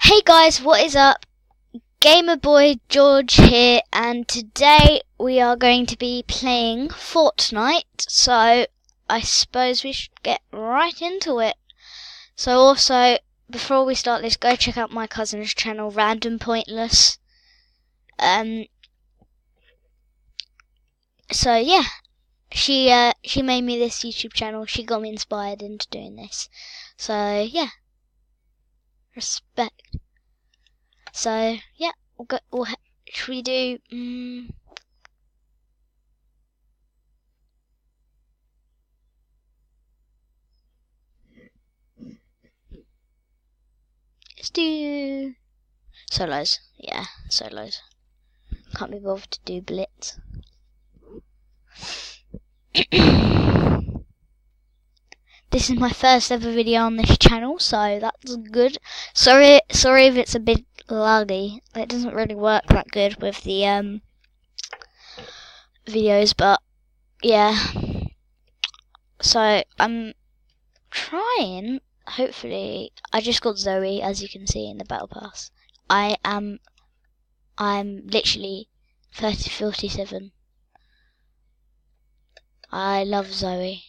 Hey guys, what is up? ft.gamerboygeorge here, and today we are going to be playing Fortnite, so I suppose we should get right into it. So also, before we start this, go check out my cousin's channel, Random Pointless. So yeah, she made me this YouTube channel, she got me inspired into doing this. So yeah, respect. So yeah, should we do? Let's do solos. Yeah, solos. Can't be bothered to do blitz. This is my first ever video on this channel, so that's good. Sorry if it's a bit laggy. It doesn't really work that good with the videos, but yeah. So I'm trying. Hopefully, I just got Zoe, as you can see in the battle pass. I'm literally 47. I love Zoe.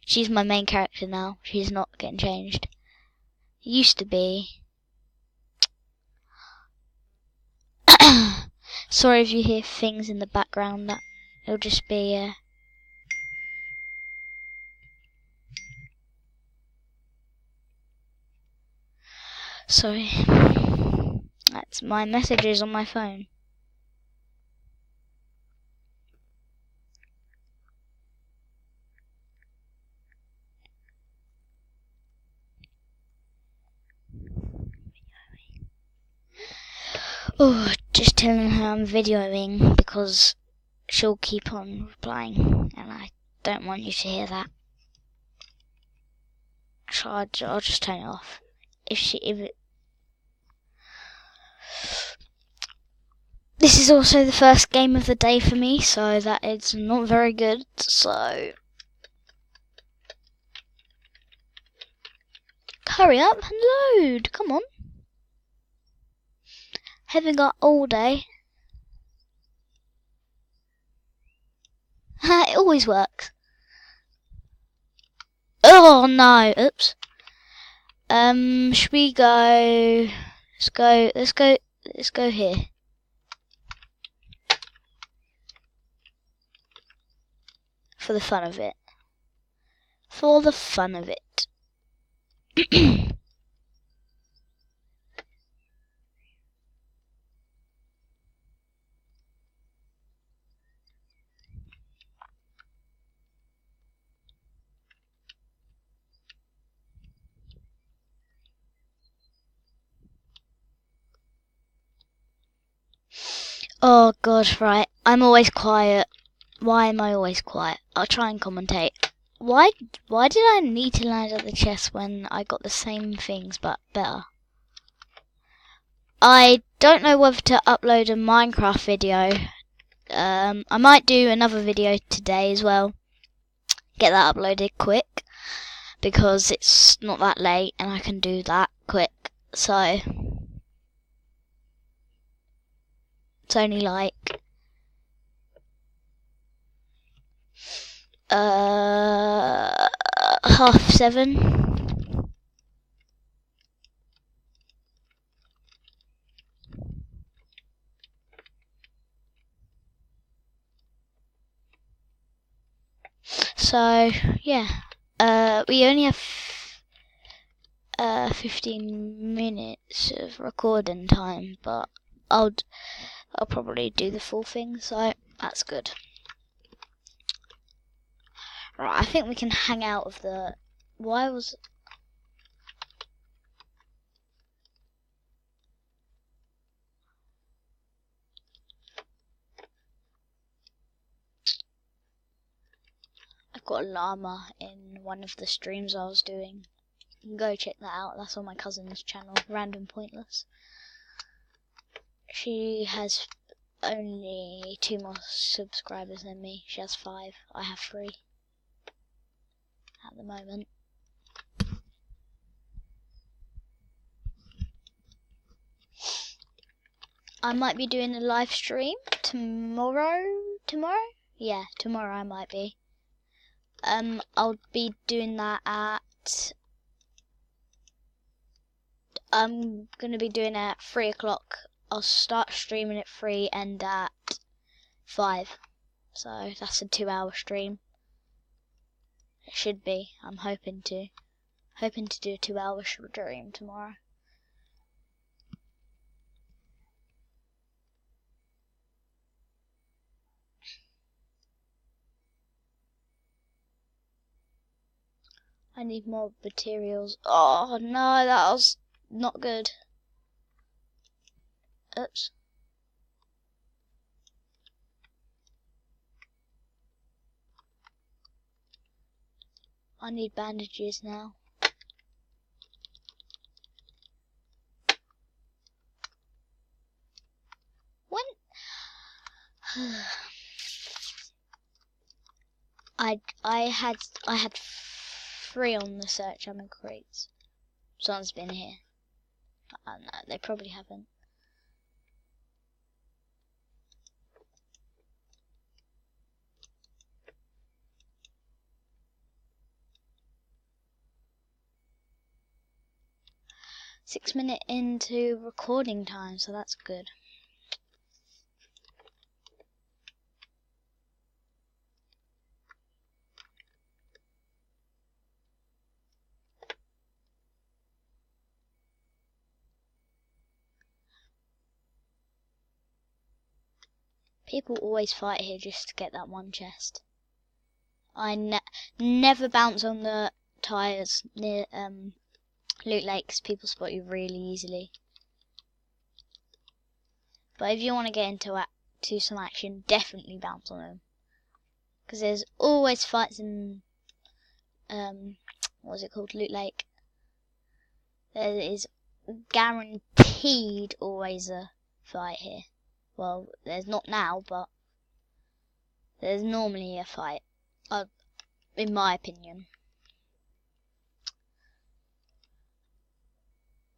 She's my main character now. She's not getting changed. Used to be. Sorry if you hear things in the background. That it'll just be. Sorry. That's my messages on my phone. Oh, just telling her I'm videoing because she'll keep on replying, and I don't want you to hear that. So I'll just turn it off. This is also the first game of the day for me, so that is not very good. So hurry up and load. Come on. Haven't got all day. It always works. Oh no! Oops. Should we go? Let's go here. For the fun of it. For the fun of it. Oh god, right. I'm always quiet. Why am I always quiet? I'll try and commentate. Why did I need to land at the chest when I got the same things but better? I don't know whether to upload a Minecraft video. I might do another video today as well. Get that uploaded quick because it's not that late and I can do that quick. So it's only like 7:30. So yeah, we only have 15 minutes of recording time, but I'll probably do the full thing, so that's good. Right, I think we can hang out of the. I've got a llama in one of the streams I was doing. You can go check that out. That's on my cousin's channel, Random Pointless. She has only 2 more subscribers than me. She has 5. I have 3 at the moment. I might be doing a live stream tomorrow. Yeah, tomorrow I might be. I'll be doing that at. I'm gonna be doing it at 3 o'clock. I'll start streaming at 3, end at 5. So that's a 2-hour stream. It should be. I'm hoping to do a 2-hour stream tomorrow. I need more materials. Oh no, that was not good. Oops. I need bandages now. When I had 3 on the search ammo crates. Someone's been here. No, they probably haven't. Six-minute into recording time, so that's good. People always fight here just to get that one chest. I never bounce on the tires near Loot Lakes. People spot you really easily. But if you want to get into some action, definitely bounce on them. Because there's always fights in what's it called, Loot Lake. There is guaranteed always a fight here. Well, there's not now, but there's normally a fight, in my opinion.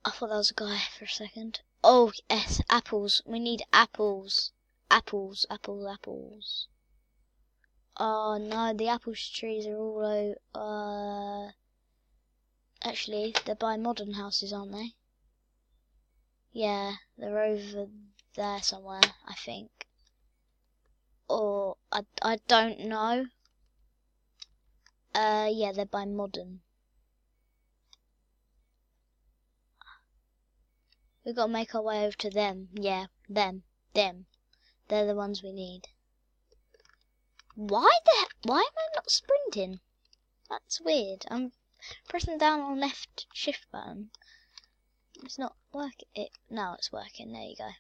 I thought that was a guy for a second. Oh, yes, apples. We need apples. Apples. Oh, no, the apple trees are all over. Actually, they're by modern houses, aren't they? Yeah, they're over there somewhere, I think. Or, I don't know. Yeah, they're by modern. We've got to make our way over to them. Yeah, them. They're the ones we need. Why am I not sprinting? That's weird. I'm pressing down on left shift button. It's not working. Now it's working. There you go.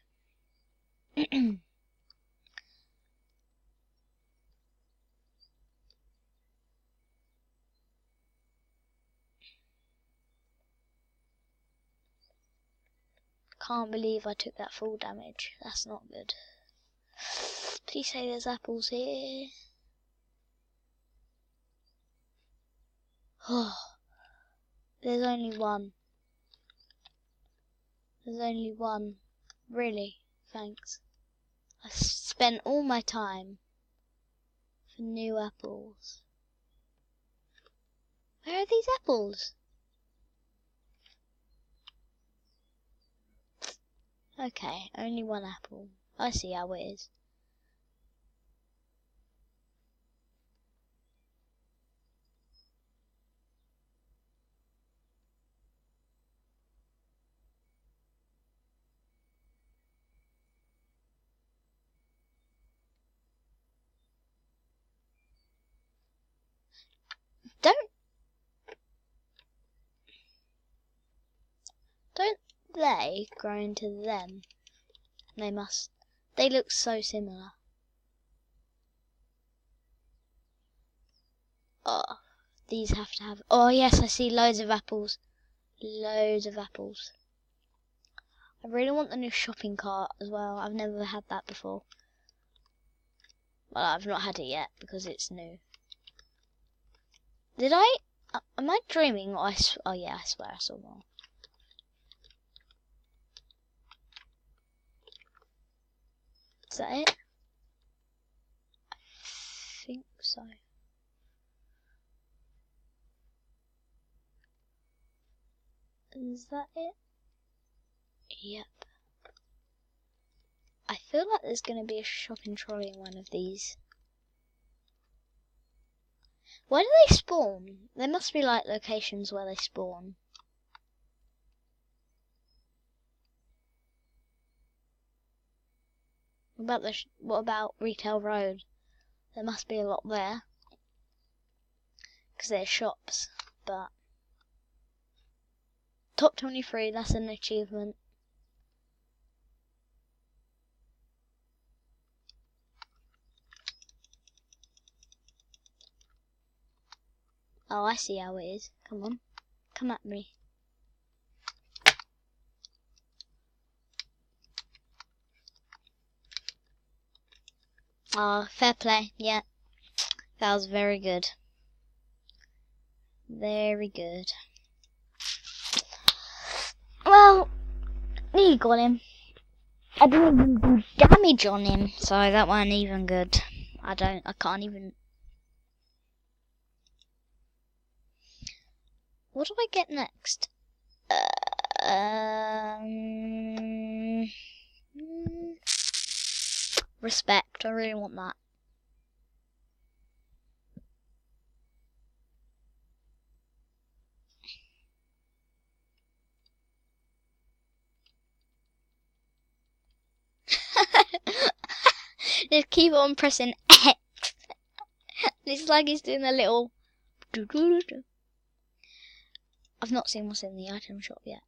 Can't believe I took that full damage. That's not good. Please say there's apples here. Oh, there's only one. Really? Thanks. I spent all my time for new apples. Where are these apples? Okay, only one apple. I see how it is. Don't they grow into them? They must. They look so similar. Oh, these have to have. Oh yes, I see loads of apples. I really want the new shopping cart as well. I've never had that before. Well, I've not had it yet because it's new. Did I? Am I dreaming? Or oh yeah, I swear I saw more. Is that it? I think so. Is that it? Yep. I feel like there's going to be a shopping trolley in one of these. Where do they spawn? There must be like locations where they spawn. What about Retail Road? There must be a lot there. Because there's shops, but... Top 23, that's an achievement. Oh, I see how it is. Come on. Come at me. Oh, fair play. Yeah. That was very good. Very good. Well, you got him. I didn't even do damage on him, so that wasn't even good. I can't even... What do I get next? Respect, I really want that. Just keep on pressing X. It's like he's doing a little... I've not seen what's in the item shop yet.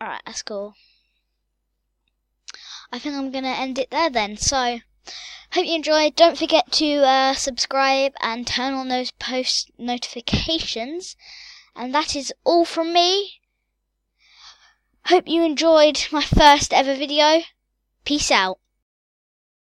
Alright, that's cool. I think I'm going to end it there then. So, hope you enjoyed. Don't forget to subscribe and turn on those post notifications. And that is all from me. Hope you enjoyed my first ever video. Peace out.